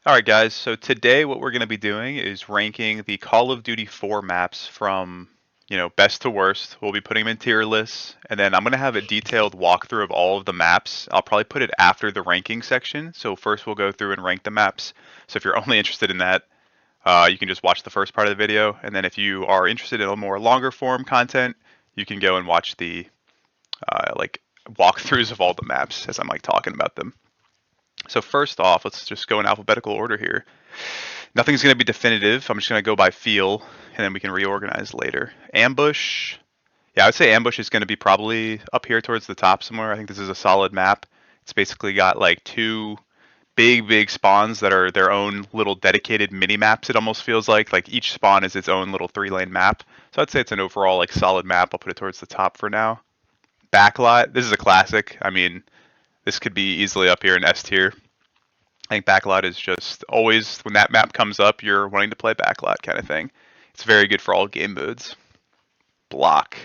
Alright guys, so today what we're going to be doing is ranking the Call of Duty 4 maps from, best to worst. We'll be putting them in tier lists, and then I'm going to have a detailed walkthrough of all of the maps. I'll probably put it after the ranking section, so first we'll go through and rank the maps. So if you're only interested in that, you can just watch the first part of the video, and then if you are interested in a more longer form content, you can go and watch the walkthroughs of all the maps as I'm talking about them. So first off, let's just go in alphabetical order here. Nothing's going to be definitive. I'm just going to go by feel, and then we can reorganize later. Ambush. Yeah, I would say Ambush is going to be probably up here towards the top somewhere. I think this is a solid map. It's basically got like two big spawns that are their own little dedicated mini maps. It almost feels like each spawn is its own little 3-lane map. So I'd say it's an overall solid map. I'll put it towards the top for now. Backlot. This is a classic. I mean, this could be easily up here in S tier. I think Backlot is just always, when that map comes up, you're wanting to play Backlot kind of thing. It's very good for all game modes. Block.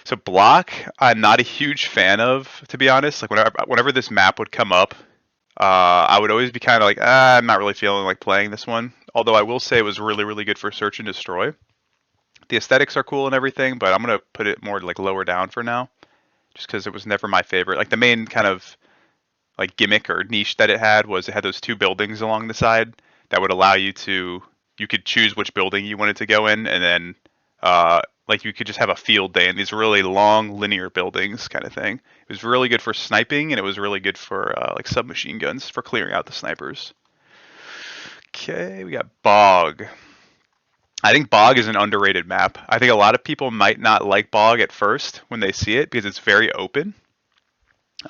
So Block, I'm not a huge fan of, to be honest. Like whenever this map would come up, I would always be kind of like, I'm not really feeling like playing this one. Although I will say it was really good for Search and Destroy. The aesthetics are cool and everything, but I'm gonna put it more lower down for now, just because it was never my favorite. Like the main kind of gimmick or niche that it had was it had those two buildings along the side that would allow you could choose which building you wanted to go in, and then you could just have a field day in these really long linear buildings kind of thing. It was really good for sniping, and it was really good for submachine guns for clearing out the snipers. Okay, we got Bog. I think Bog is an underrated map. I think a lot of people might not like Bog at first when they see it because it's very open.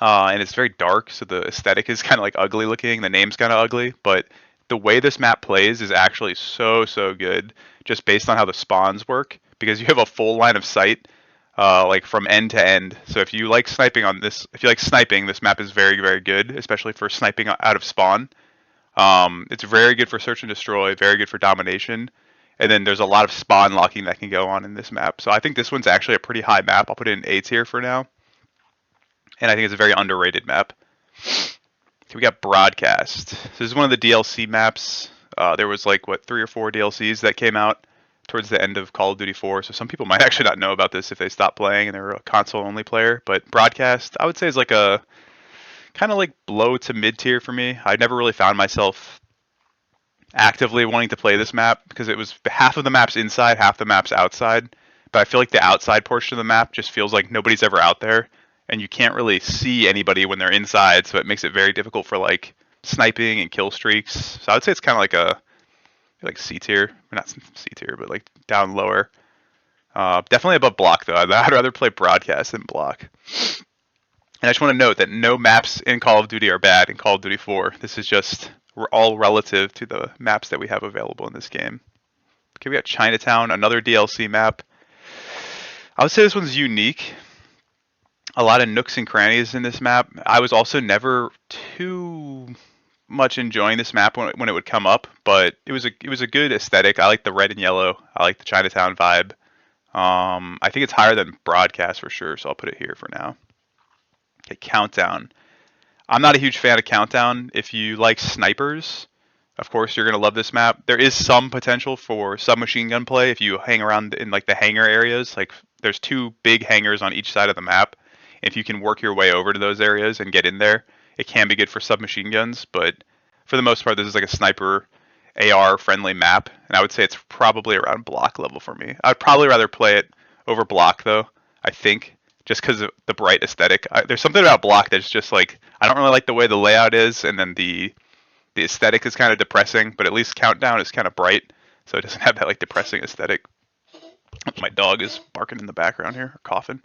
And it's very dark, so the aesthetic is kind of ugly looking. The name's kind of ugly, but the way this map plays is actually so good, just based on how the spawns work, because you have a full line of sight, from end to end. So if you like sniping on this, this map is very good, especially for sniping out of spawn. It's very good for search and destroy, very good for domination, and then there's a lot of spawn locking that can go on in this map. So I think this one's actually a pretty high map. I'll put it in A tier for now. And I think it's a very underrated map. So we got Broadcast. So this is one of the DLC maps. There was 3 or 4 DLCs that came out towards the end of Call of Duty 4. So some people might actually not know about this if they stopped playing and they're a console-only player. But Broadcast, I would say, is a kind of low to mid tier for me. I never really found myself actively wanting to play this map because it was half of the map's inside, half the map's outside. But I feel like the outside portion of the map just feels like nobody's ever out there, and you can't really see anybody when they're inside, so it makes it very difficult for sniping and kill streaks. So I would say it's kind of a C tier, not C tier, but down lower. Definitely above Block though. I'd rather play Broadcast than Block. And I just want to note that no maps in Call of Duty are bad in Call of Duty 4. This is just, we're all relative to the maps that we have available in this game. Okay, we got Chinatown, another DLC map. I would say this one's unique. A lot of nooks and crannies in this map. I was also never too much enjoying this map when it would come up, but it was a good aesthetic. I like the red and yellow. I like the Chinatown vibe. I think it's higher than Broadcast for sure, so I'll put it here for now. Okay, Countdown. I'm not a huge fan of Countdown. If you like snipers, of course you're gonna love this map. There is some potential for submachine gun play if you hang around in the hangar areas. There's 2 big hangars on each side of the map. If you can work your way over to those areas and get in there, it can be good for submachine guns, but for the most part, this is a sniper AR friendly map, and I would say it's probably around Block level for me. I'd probably rather play it over Block though, I think, just because of the bright aesthetic. There's something about Block that's just I don't really like the way the layout is, and then the aesthetic is kind of depressing, but at least Countdown is kind of bright, so it doesn't have that depressing aesthetic. My dog is barking in the background here, or coughing.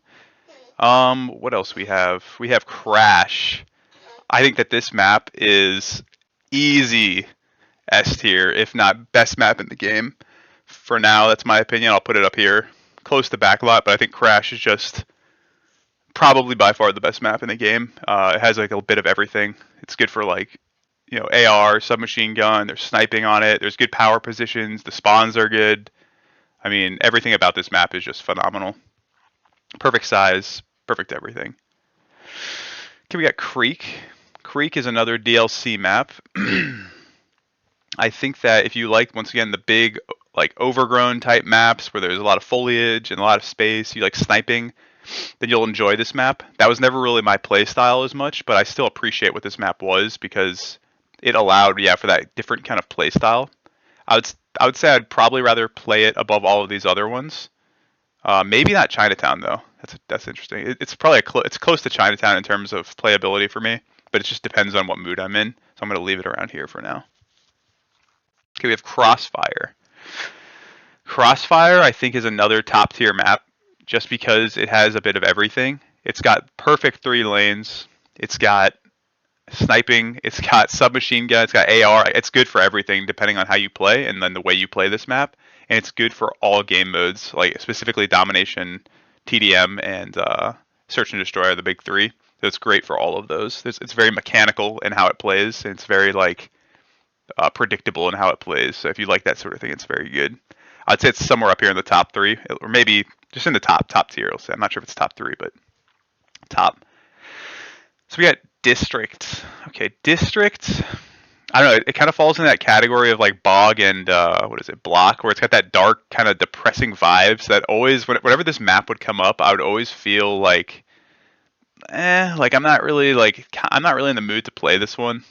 What else we have? We have Crash. I think that this map is easy S tier, if not best map in the game. For now, that's my opinion. I'll put it up here, close to Backlot, but I think Crash is just probably by far the best map in the game. It has a bit of everything. It's good for AR, submachine gun. There's sniping on it. There's good power positions. The spawns are good. I mean, everything about this map is just phenomenal. Perfect size, perfect everything. Okay, we got Creek. Creek is another DLC map. I think that if you like, once again, the big, like overgrown type maps where there's a lot of foliage and a lot of space, you like sniping, then you'll enjoy this map. That was never really my play style as much, but I still appreciate what this map was because it allowed, yeah, for that different kind of play style. I would say I'd probably rather play it above all of these other ones. Maybe not Chinatown though. That's interesting. It's probably it's close to Chinatown in terms of playability for me, but it just depends on what mood I'm in. So I'm gonna leave it around here for now. Okay, we have Crossfire. Crossfire, I think, is another top tier map just because it has a bit of everything. It's got perfect 3 lanes. It's got sniping. It's got submachine gun. It's got AR. It's good for everything depending on how you play and then the way you play this map. And it's good for all game modes, like specifically domination, TDM, and search and destroy are the big three. So it's great for all of those. It's very mechanical in how it plays. And it's very like predictable in how it plays. So if you like that sort of thing, it's very good. I'd say it's somewhere up here in the top 3, or maybe just in the top tier. I'll say. I'm not sure if it's top 3, but top. So we got District. Okay, District. I don't know. It kind of falls in that category of like Bog and what is it, Block, where it's got that dark kind of depressing vibes that always, whenever this map would come up, I would always feel like I'm not really in the mood to play this one.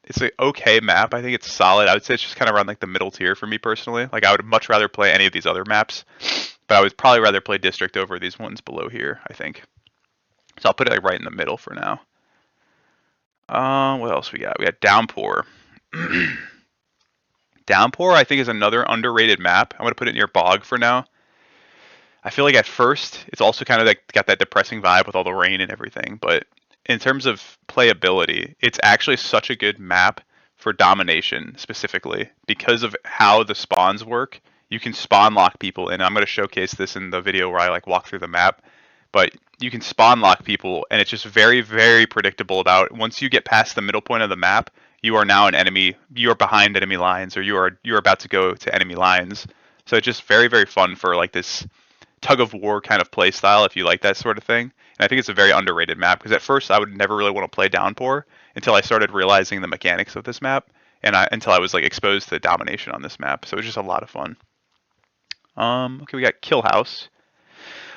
It's an okay map. I think it's solid. I would say it's just kind of around like the middle tier for me personally. Like I would much rather play any of these other maps, but I would probably rather play District over these ones below here, I think. So I'll put it like right in the middle for now. What else we got? We got Downpour. Downpour, I think, is another underrated map. I'm gonna put it near Bog for now. I feel like at first it's also kind of like got that depressing vibe with all the rain and everything, but in terms of playability, it's actually such a good map for domination specifically because of how the spawns work. You can spawn lock people, and I'm going to showcase this in the video where I like walk through the map. But you can spawn lock people, and it's just very, very predictable. About once you get past the middle point of the map, you are now an enemy. You are behind enemy lines, or you're about to go to enemy lines. So it's just very, very fun for like this tug of war kind of play style if you like that sort of thing. And I think it's a very underrated map because at first I would never really want to play Downpour until I started realizing the mechanics of this map and until I was like exposed to domination on this map. So it was just a lot of fun. Okay, we got Kill House,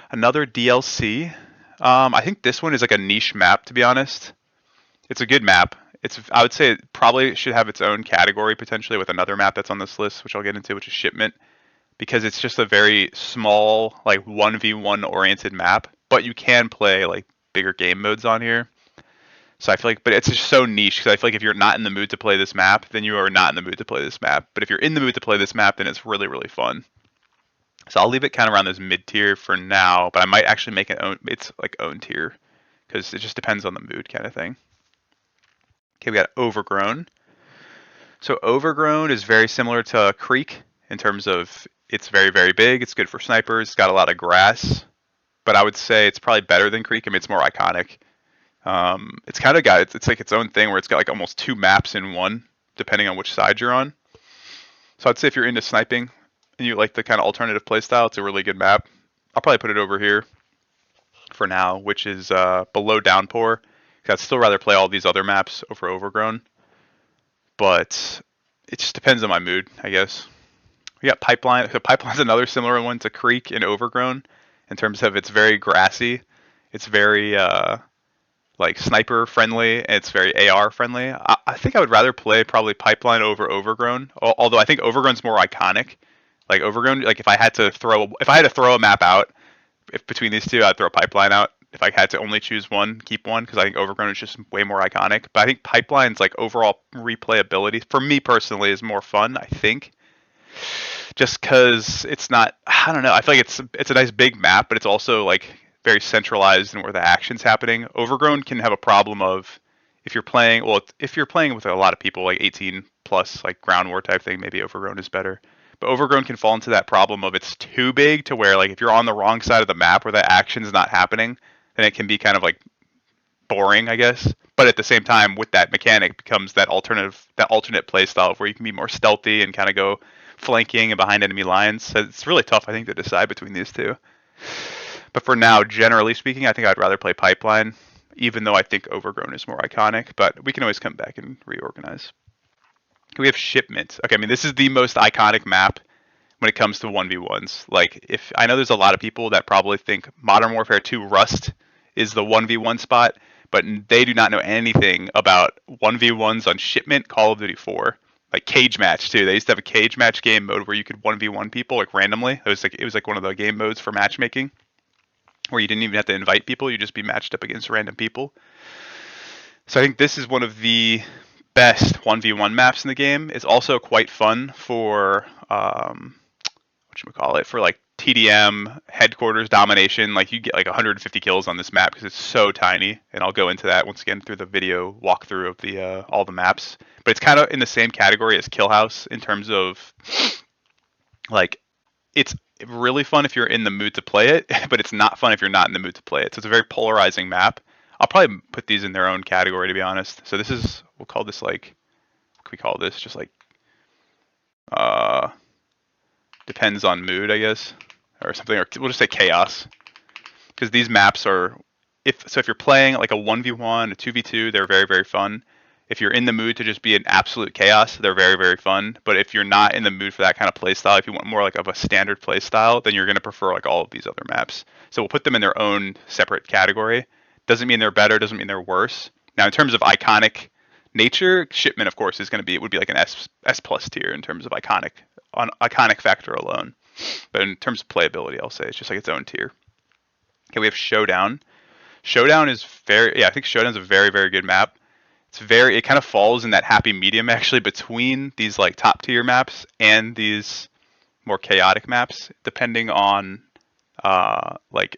another DLC. I think this one is like a niche map, to be honest. It's a good map. I would say it probably should have its own category potentially with another map that's on this list, which I'll get into, which is Shipment, because it's just a very small, like 1v1 oriented map, but you can play like bigger game modes on here. So I feel like, but it's just so niche because I feel like if you're not in the mood to play this map, then you are not in the mood to play this map. But if you're in the mood to play this map, then it's really, really fun. So I'll leave it kind of around this mid tier for now, but I might actually make it's like own tier because it just depends on the mood kind of thing. Okay, we got Overgrown. So Overgrown is very similar to Creek in terms of it's very, very big. It's good for snipers. It's got a lot of grass, but I would say it's probably better than Creek. I mean, it's more iconic. It's kind of got it's like its own thing where it's got like almost 2 maps in one, depending on which side you're on. So I'd say if you're into sniping and you like the kind of alternative playstyle, it's a really good map. I'll probably put it over here for now, which is below Downpour. I'd still rather play all these other maps over Overgrown, but it just depends on my mood, I guess. We got Pipeline. So Pipeline's another similar one to Creek and Overgrown in terms of it's very grassy. It's very like sniper friendly, and it's very AR friendly. I think I would rather play probably Pipeline over Overgrown, although I think Overgrown's more iconic. Like Overgrown, like if I had to throw a map out, if between these two, I'd throw Pipeline out. If I had to only choose one, keep one, because I think Overgrown is just way more iconic. But I think Pipeline's like overall replayability, for me personally, is more fun, I think. Just because it's not, I don't know, I feel like it's a nice big map, but it's also like very centralized in where the action's happening. Overgrown can have a problem of if you're playing with a lot of people, like 18 plus, like ground war type thing, maybe Overgrown is better. But Overgrown can fall into that problem of it's too big to where like if you're on the wrong side of the map where that action's not happening, then it can be kind of like boring, I guess. But at the same time, with that mechanic becomes that alternate play style where you can be more stealthy and kind of go flanking and behind enemy lines. So it's really tough, I think, to decide between these two. But for now, generally speaking, I think I'd rather play Pipeline, even though I think Overgrown is more iconic. But we can always come back and reorganize. We have Shipment. Okay, I mean, this is the most iconic map when it comes to 1v1s. Like, if I know there's a lot of people that probably think Modern Warfare 2 Rust is the 1v1 spot, but they do not know anything about 1v1s on Shipment Call of Duty 4. Like cage match too. They used to have a cage match game mode where you could 1v1 people like randomly. It was like one of the game modes for matchmaking where you didn't even have to invite people, you just be matched up against random people. So I think this is one of the best 1v1 maps in the game. It's also quite fun for whatchamacallit, for like TDM headquarters domination. Like you get like 150 kills on this map because it's so tiny, and I'll go into that once again through the video walkthrough of the all the maps. But it's kind of in the same category as Kill House in terms of like it's really fun if you're in the mood to play it, but it's not fun if you're not in the mood to play it. So it's a very polarizing map. I'll probably put these in their own category to be honest. So this is, we'll call this like, what can we call this? Just like uh depends on mood, I guess, or something, or we'll just say chaos, because these maps are, if you're playing like a 1v1, a 2v2, they're very very fun. If you're in the mood to just be an absolute chaos, they're very very fun. But if you're not in the mood for that kind of play style, if you want more like of a standard play style, then you're going to prefer like all of these other maps. So we'll put them in their own separate category. Doesn't mean they're better, doesn't mean they're worse. Now in terms of iconic nature, Shipment of course is going to be, it would be like an S plus tier in terms of iconic, on iconic factor alone. But in terms of playability, I'll say it's just like its own tier. Okay, we have Showdown. Showdown is very, yeah, I think Showdown's a very very good map. It kind of falls in that happy medium actually between these like top tier maps and these more chaotic maps, depending on like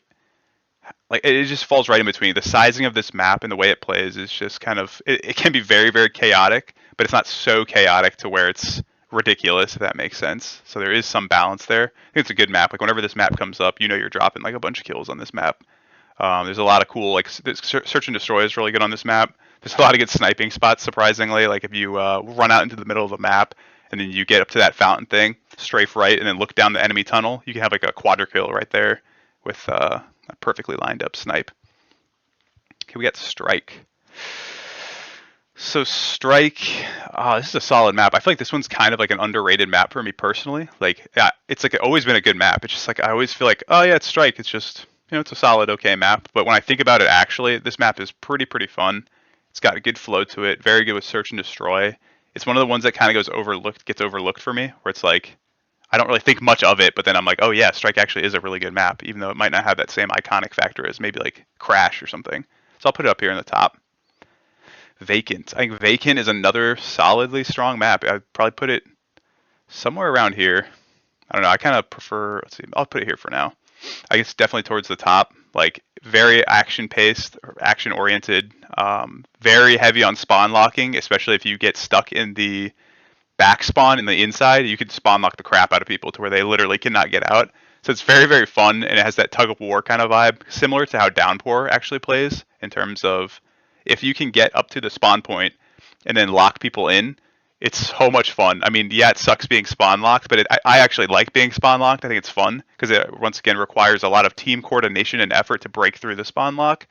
it just falls right in between. The sizing of this map and the way it plays is just kind of, it can be very very chaotic, but it's not so chaotic to where it's ridiculous, if that makes sense. So there is some balance there. I think it's a good map. Like whenever this map comes up, you know you're dropping like a bunch of kills on this map. There's a lot of cool, like search and destroy is really good on this map. There's a lot of good sniping spots, surprisingly. Like if you run out into the middle of the map and then you get up to that fountain thing, strafe right, and then look down the enemy tunnel, you can have like a quadra kill right there with a perfectly lined up snipe. Okay, we got Strike. So Strike, this is a solid map. I feel like this one's kind of like an underrated map for me personally. Like, yeah, it's like always been a good map. It's just like I always feel like, oh yeah, it's Strike. It's just, it's a solid, okay map. But when I think about it, actually, this map is pretty fun. It's got a good flow to it. Very good with search and destroy. It's one of the ones that kind of gets overlooked for me, where it's like I don't really think much of it, but then I'm like, oh yeah, Strike actually is a really good map, even though it might not have that same iconic factor as maybe like Crash or something. So I'll put it up here in the top. Vacant. I think Vacant is another solidly strong map. I'd probably put it somewhere around here. I don't know. I kind of prefer, let's see, I'll put it here for now. I guess definitely towards the top. Like very action paced, action oriented, very heavy on spawn locking, especially if you get stuck in the back spawn in the inside, you can spawn lock the crap out of people to where they literally cannot get out. So it's very, very fun, and it has that tug of war kind of vibe, similar to how Downpour actually plays, in terms of if you can get up to the spawn point and then lock people in, it's so much fun. I mean, yeah, it sucks being spawn locked, but I actually like being spawn locked. I think it's fun because it, once again, requires a lot of team coordination and effort to break through the spawn lock.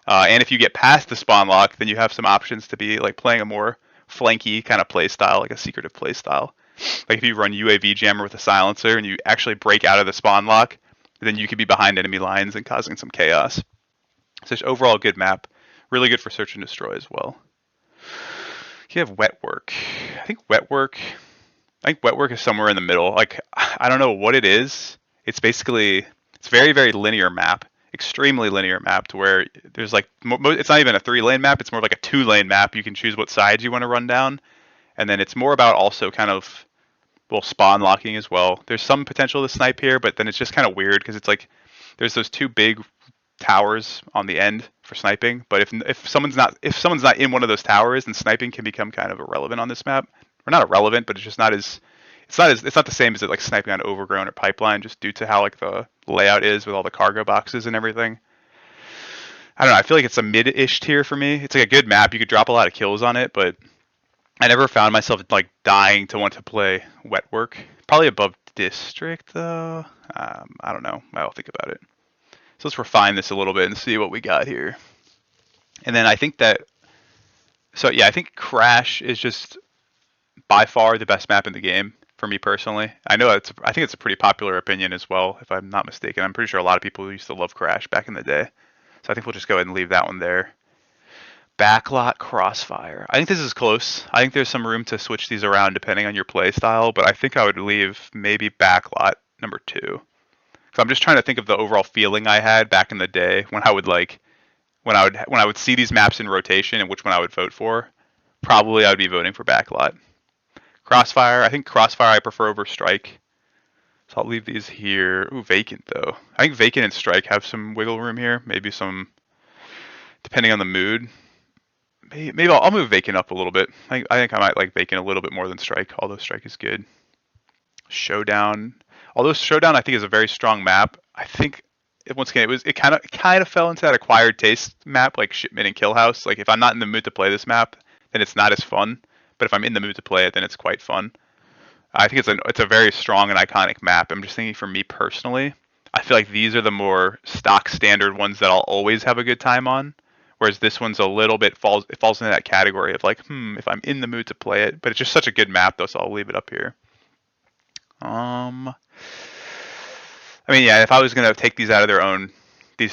And if you get past the spawn lock, then you have some options to be like playing a more flanky kind of play style, like a secretive play style. Like if you run UAV jammer with a silencer and you actually break out of the spawn lock, then you could be behind enemy lines and causing some chaos. So it's overall good map. Really good for search and destroy as well. You have Wet Work. I think Wet Work is somewhere in the middle. Like I don't know what it is. It's basically, it's very very linear map. Extremely linear map to where there's like, it's not even a 3-lane map, it's more like a 2-lane map. You can choose what sides you want to run down, and then it's more about also kind of, well, spawn locking as well. There's some potential to snipe here, but then it's just kind of weird because it's like there's those 2 big towers on the end for sniping, but if someone's not in one of those towers, then sniping can become kind of irrelevant on this map. Or not irrelevant, but it's just not as, it's not the same as it like sniping on Overgrown or Pipeline, just due to how like the layout is with all the cargo boxes and everything. I don't know. I feel like it's a mid-ish tier for me. It's like a good map. You could drop a lot of kills on it, but I never found myself like dying to want to play Wet Work. Probably above District though. I don't know. I'll think about it. So let's refine this a little bit and see what we got here. And then I think that, so yeah, I think Crash is just by far the best map in the game for me personally. I think it's a pretty popular opinion as well, if I'm not mistaken. I'm pretty sure a lot of people used to love Crash back in the day. So I think we'll just go ahead and leave that one there. Backlot Crossfire. I think this is close. I think there's some room to switch these around depending on your play style, but I think I would leave maybe Backlot number 2. So I'm just trying to think of the overall feeling I had back in the day when I would see these maps in rotation and which one I would vote for. Probably I would be voting for Backlot. Crossfire. I think Crossfire I prefer over Strike. So I'll leave these here. Ooh, Vacant though. I think Vacant and Strike have some wiggle room here. Maybe some, depending on the mood. Maybe I'll move Vacant up a little bit. I think I might like Vacant a little bit more than Strike, although Strike is good. Showdown. Although Showdown I think is a very strong map. I think once again it kind of fell into that acquired taste map like Shipment and Killhouse. Like if I'm not in the mood to play this map, then it's not as fun. But if I'm in the mood to play it, then it's quite fun. I think it's a very strong and iconic map. I'm just thinking for me personally, I feel like these are the more stock standard ones that I'll always have a good time on. Whereas this one's a little bit falls into that category of like, if I'm in the mood to play it. But it's just such a good map though, so I'll leave it up here. I mean, yeah, if I was gonna take these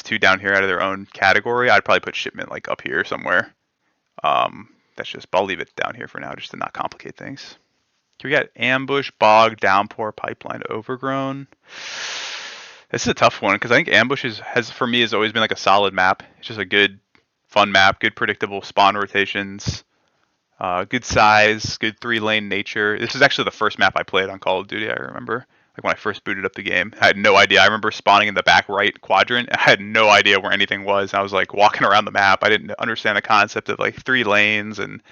two down here out of their own category, I'd probably put Shipment like up here somewhere. But I'll leave it down here for now just to not complicate things. We got Ambush, Bog, Downpour, Pipeline, Overgrown. This is a tough one because I think Ambush has for me has always been like a solid map. It's just a good, fun map, good predictable spawn rotations, good size, good 3-lane nature. This is actually the first map I played on Call of Duty. I remember like when I first booted up the game. I had no idea. I remember spawning in the back right quadrant. I had no idea where anything was. I was like walking around the map. I didn't understand the concept of like 3 lanes and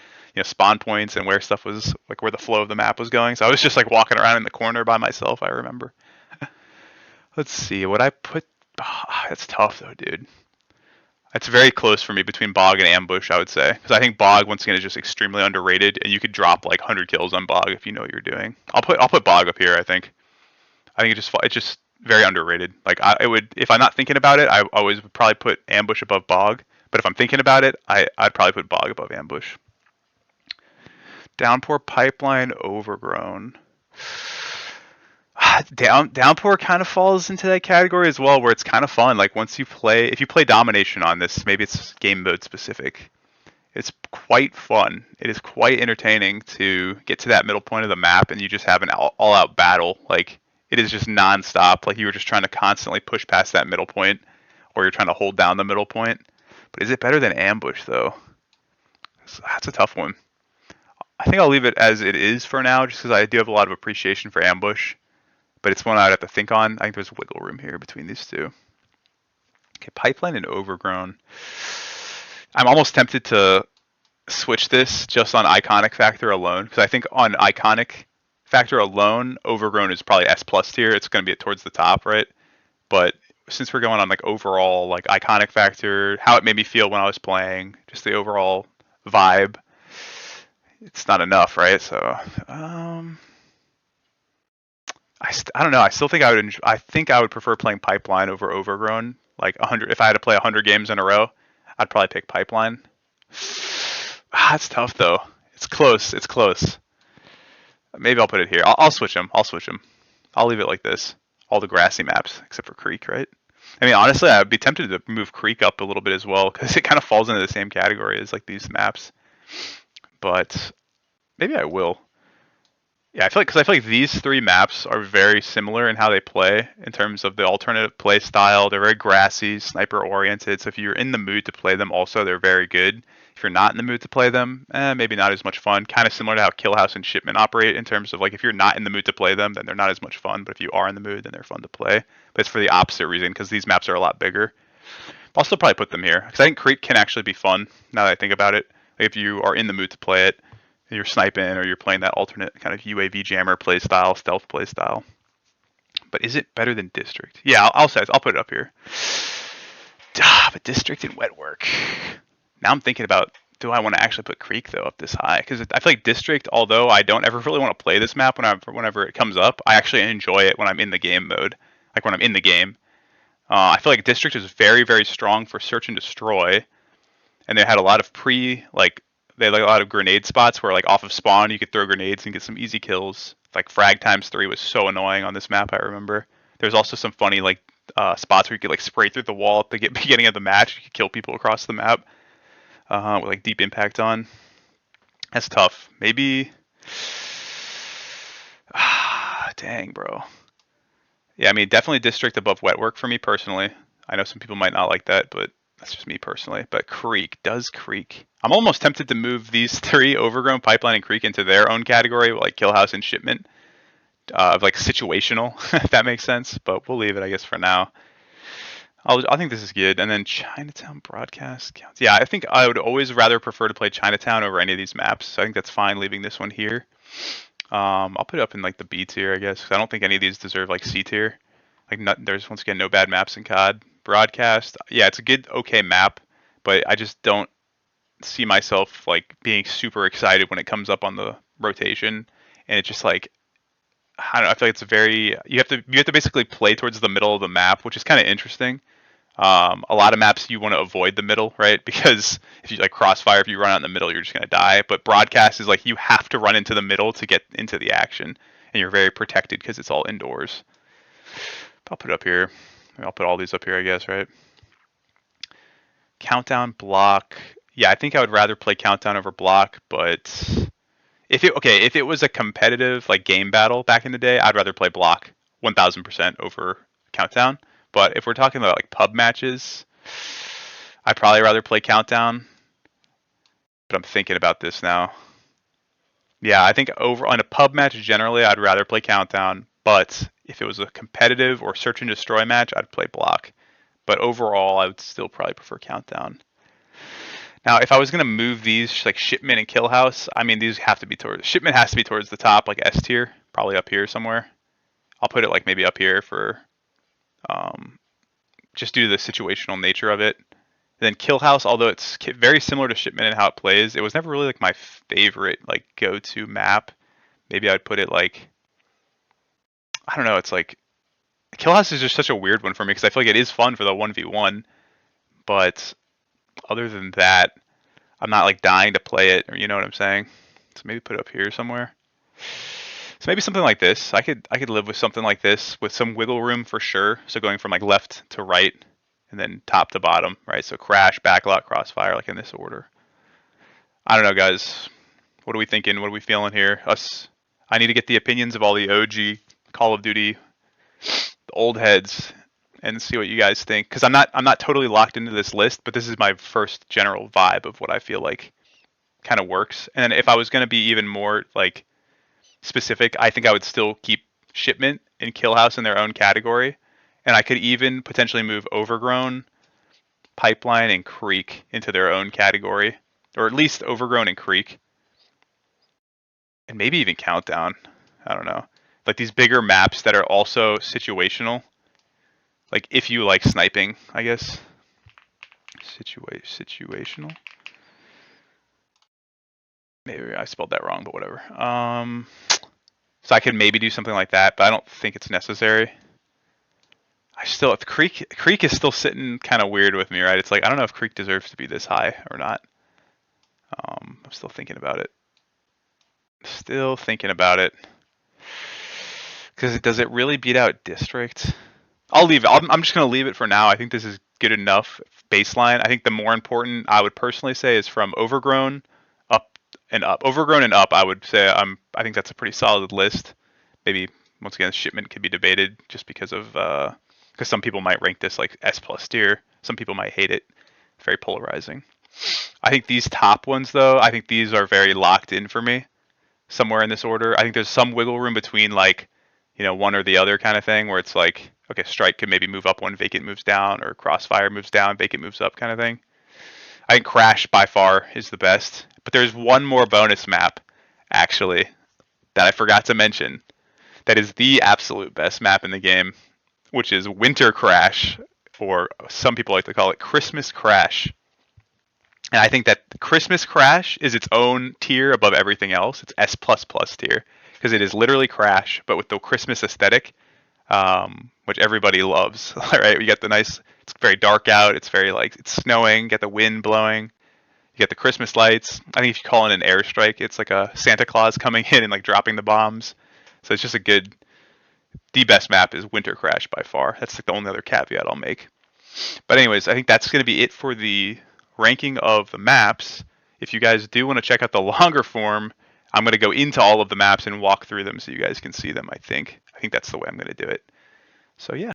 spawn points and where stuff was, like where the flow of the map was going. So I was just like walking around in the corner by myself, I remember. Let's see, what I put, that's tough though, dude. It's very close for me between Bog and Ambush, I would say. Because I think Bog, once again, is just extremely underrated, and you could drop like 100 kills on Bog if you know what you're doing. I'll put Bog up here, I think. I think it's just very underrated. Like if I'm not thinking about it, I always would probably put Ambush above Bog. But if I'm thinking about it, I'd probably put Bog above Ambush. Downpour, Pipeline, Overgrown. Downpour kind of falls into that category as well, where it's kind of fun. Like if you play Domination on this, maybe it's game mode specific. It's quite fun. It is quite entertaining to get to that middle point of the map and you just have an all-out battle. Like it is just non-stop. Like you were just trying to constantly push past that middle point, or you're trying to hold down the middle point. But is it better than Ambush though? That's a tough one. I think I'll leave it as it is for now, just because I do have a lot of appreciation for Ambush. But it's one I'd have to think on. I think there's wiggle room here between these two. Okay, Pipeline and Overgrown. I'm almost tempted to switch this just on iconic factor alone, because I think on iconic factor alone, Overgrown is probably S+ tier. It's going to be towards the top, right? But since we're going on like overall like iconic factor, how it made me feel when I was playing, just the overall vibe, it's not enough, right? So I don't know. I still think I think I would prefer playing Pipeline over Overgrown. Like 100, if I had to play 100 games in a row, I'd probably pick Pipeline. That's tough though. It's close. It's close. Maybe I'll put it here. I'll switch them. I'll leave it like this. All the grassy maps except for Creek, right? I mean, honestly, I'd be tempted to move Creek up a little bit as well because it kind of falls into the same category as like these maps. But maybe I will. Yeah, I feel like these 3 maps are very similar in how they play in terms of the alternative play style. They're very grassy, sniper oriented. So if you're in the mood to play them, also they're very good. If you're not in the mood to play them, maybe not as much fun. Kind of similar to how Killhouse and Shipment operate in terms of like if you're not in the mood to play them, then they're not as much fun. But if you are in the mood, then they're fun to play. But it's for the opposite reason because these maps are a lot bigger. I'll still probably put them here because I think Creek can actually be fun now that I think about it. Like if you are in the mood to play it, you're sniping or you're playing that alternate kind of UAV jammer play style, stealth play style. But is it better than District? Yeah, I'll put it up here. But District and Wet Work. Now I'm thinking about, do I want to actually put Creek though up this high? Because I feel like District, although I don't ever really want to play this map whenever it comes up, I actually enjoy it when I'm in the game mode. Like when I'm in the game. I feel like District is very, very strong for search and destroy. And they had a lot of they had like a lot of grenade spots where like off of spawn you could throw grenades and get some easy kills. Like frag times 3 was so annoying on this map. I remember. There's also some funny like spots where you could like spray through the wall at the beginning of the match. You could kill people across the map with like deep impact on. That's tough. Maybe. Dang, bro. Yeah, I mean, definitely district above wet work for me personally. I know some people might not like that, but that's just me personally. But creek does creek. I'm almost tempted to move these 3, overgrown, pipeline, and creek, into their own category, like kill house and shipment, of like situational, if that makes sense. But we'll leave it, I guess, for now. I think this is good. And then Chinatown broadcast counts. Yeah, I think I would always rather prefer to play Chinatown over any of these maps. So I think that's fine leaving this one here. I'll put it up in like the B tier, I guess, 'cause I don't think any of these deserve like C tier. Like, there's once again no bad maps in COD. Broadcast, yeah, it's a good, okay map, but I just don't see myself like being super excited when it comes up on the rotation. And it's just like, I don't know. I feel like it's very, you have to basically play towards the middle of the map, which is kind of interesting. A lot of maps you want to avoid the middle, right? Because if you like Crossfire, if you run out in the middle, you're just gonna die. But broadcast is like you have to run into the middle to get into the action, and you're very protected because it's all indoors. I'll put it up here. I'll put all these up here, I guess, right? Countdown, block. Yeah, I think I would rather play countdown over block, but if it was a competitive like game battle back in the day, I'd rather play block 1000% over countdown. But if we're talking about like pub matches, I'd probably rather play countdown. But I'm thinking about this now. Yeah, I think over on a pub match generally, I'd rather play countdown. But if it was a competitive or search and destroy match, I'd play block. But overall, I would still probably prefer countdown. Now, if I was gonna move these like shipment and kill house, I mean these have to be towards shipment has to be towards the top, like S tier, probably up here somewhere. I'll put it like maybe up here for just due to the situational nature of it. And then kill house, although it's very similar to shipment and how it plays, it was never really like my favorite like go-to map. Maybe I'd put it like, I don't know. It's like kill house is just such a weird one for me because I feel like it is fun for the 1v1, but other than that, I'm not like dying to play it, or you know what I'm saying. So maybe put it up here somewhere. So maybe something like this. I could live with something like this with some wiggle room for sure. So going from like left to right and then top to bottom, right? So crash, backlot, crossfire, like in this order. I don't know, guys. What are we thinking? What are we feeling here? I need to get the opinions of all the OG Call of Duty, the old heads, and see what you guys think. Because I'm not totally locked into this list, but this is my first general vibe of what I feel like kind of works. And if I was going to be even more like specific, I think I would still keep shipment and kill house in their own category, and I could even potentially move overgrown, pipeline, and creek into their own category, or at least overgrown and creek, and maybe even countdown. I don't know, like these bigger maps that are also situational, like if you like sniping, I guess. Situational. Maybe I spelled that wrong, but whatever. So I could maybe do something like that, but I don't think it's necessary. Creek is still sitting kind of weird with me, right? It's like I don't know if Creek deserves to be this high or not. I'm still thinking about it. Still thinking about it. Because does it really beat out District? I'll leave it. I'm just going to leave it for now. I think this is good enough baseline. I think the more important, I would personally say, is from Overgrown up and up. Overgrown and up, I would say I think that's a pretty solid list. Maybe once again, shipment could be debated just because some people might rank this like S plus tier. Some people might hate it. It's very polarizing. I think these top ones, though, I think these are very locked in for me. Somewhere in this order. I think there's some wiggle room between like, one or the other kind of thing where it's like, okay, strike could maybe move up one, vacant moves down, or crossfire moves down, vacant moves up kind of thing. I think crash by far is the best. But there's one more bonus map, actually, that I forgot to mention. That is the absolute best map in the game, which is Winter Crash, or some people like to call it Christmas Crash. And I think that Christmas Crash is its own tier above everything else. It's S++ tier because it is literally Crash, but with the Christmas aesthetic, which everybody loves. Right? You get the nice. It's very dark out. It's very like it's snowing. Get the wind blowing. You get the Christmas lights. I think if you call in an airstrike, it's like a Santa Claus coming in and like dropping the bombs. So it's just a good. The best map is Winter Crash by far. That's like the only other caveat I'll make. But anyways, I think that's going to be it for the ranking of the maps. If you guys do want to check out the longer form, I'm going to go into all of the maps and walk through them so you guys can see them, I think. I think that's the way I'm going to do it. So yeah.